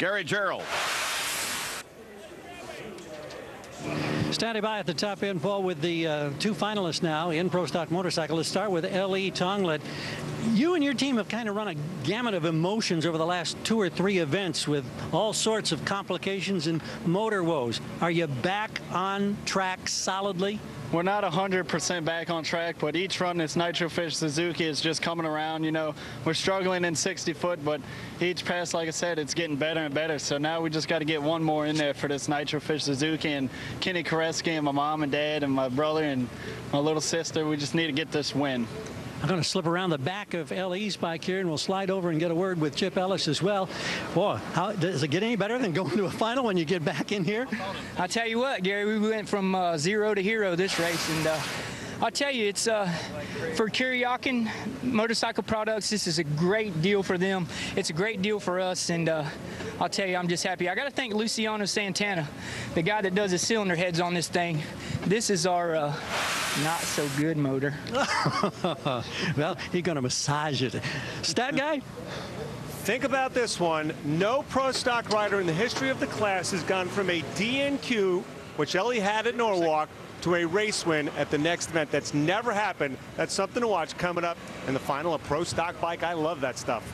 Gary Gerald. Standing by at the top end, Paul, with the two finalists now in Pro Stock Motorcycle. Let's start with Ellis Tonglet. You and your team have kind of run a gamut of emotions over the last 2 or 3 events with all sorts of complications and motor woes. Are you back on track solidly? We're not 100% back on track, but each run this Nitrofish Suzuki is just coming around. You know, we're struggling in 60 foot, but each pass, like I said, it's getting better and better. So now we just got to get one more in there for this Nitrofish Suzuki. And Kenny Koreski and my mom and dad and my brother and my little sister, we just need to get this win. I'm going to slip around the back of Ellis' bike here, and we'll slide over and get a word with Chip Ellis as well. Boy, how does it get any better than going to a final when you get back in here? I'll tell you what, Gary, we went from 0 to hero this race, and I'll tell you, it's for Kuryakin Motorcycle Products, this is a great deal for them. It's a great deal for us, and I'll tell you, I'm just happy. I got to thank Luciano Santana, the guy that does the cylinder heads on this thing. This is our not so good motor. Well, he's going to massage it. Stat guy? Think about this one. No pro stock rider in the history of the class has gone from a DNQ, which Ellie had at Norwalk, to a race win at the next event. That's never happened. That's something to watch coming up in the final of pro stock bike. I love that stuff.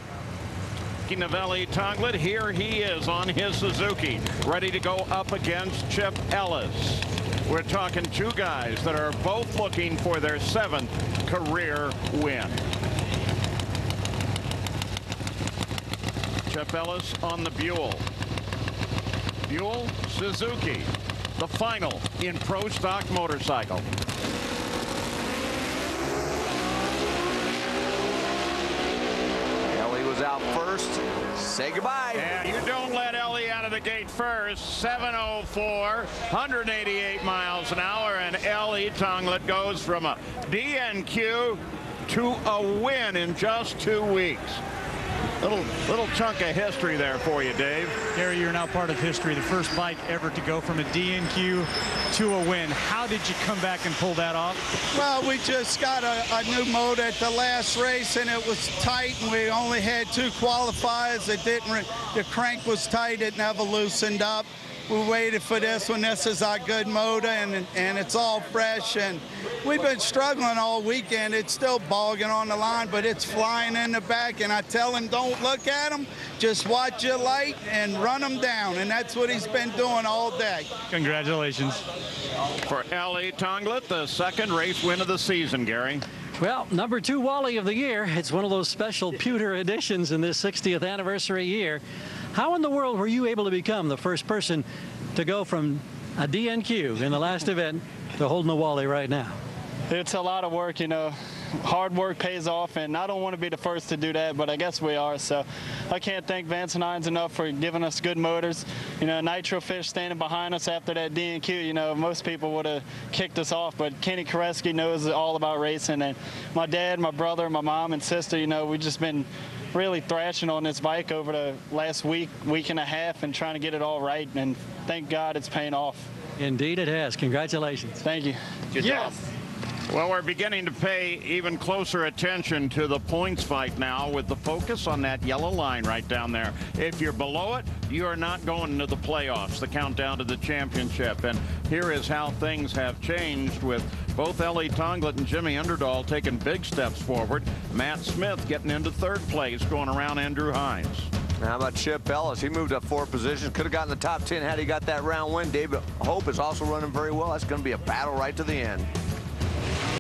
Speaking of Ellis Tonglet, here he is on his Suzuki, ready to go up against Chip Ellis. We're talking 2 guys that are both looking for their 7th career win. Chip Ellis on the Buell. Buell Suzuki, the final in Pro Stock Motorcycle. Ellie was out first. Say goodbye. And you don't let Ellie out of the gate first. 7:04, 188 miles an hour, and Ellis Tonglet goes from a DNQ to a win in just 2 weeks. Little chunk of history there for you, Dave. Gary, you're now part of history. The first bike ever to go from a DNQ to a win. How did you come back and pull that off? Well, we just got a new motor at the last race, and it was tight, and we only had 2 qualifiers. It didn't. The crank was tight. It never loosened up. We waited for this one. This is our good motor, and it's all fresh. And we've been struggling all weekend. It's still bogging on the line, but it's flying in the back. And I tell him, don't look at him. Just watch your light and run him down. And that's what he's been doing all day. Congratulations. For Ellis Tonglet, the 2nd race win of the season, Gary. Well, number 2 Wally of the year. It's one of those special pewter editions in this 60th anniversary year. How in the world were you able to become the first person to go from a DNQ in the last event to holding a Wally right now? It's a lot of work, you know. Hard work pays off, and I don't want to be the first to do that, but I guess we are. So I can't thank Vance and Hines enough for giving us good motors. You know, Nitrofish standing behind us after that DNQ, you know, most people would have kicked us off, but Kenny Koreski knows all about racing. And my dad, my brother, my mom, and sister, you know, we've just been really thrashing on this bike over the last week and a half and trying to get it all right, and thank God it's paying off. Indeed it has. Congratulations. Thank you. Good job. Well, we're beginning to pay even closer attention to the points fight now with the focus on that yellow line right down there. If you're below it, you are not going into the playoffs, the countdown to the championship. And here is how things have changed with both Ellis Tonglet and Jimmy Underdahl taking big steps forward. Matt Smith getting into 3rd place, going around Andrew Hines. How about Chip Ellis? He moved up 4 positions. Could have gotten the top 10 had he got that round win. David Hope is also running very well. That's going to be a battle right to the end.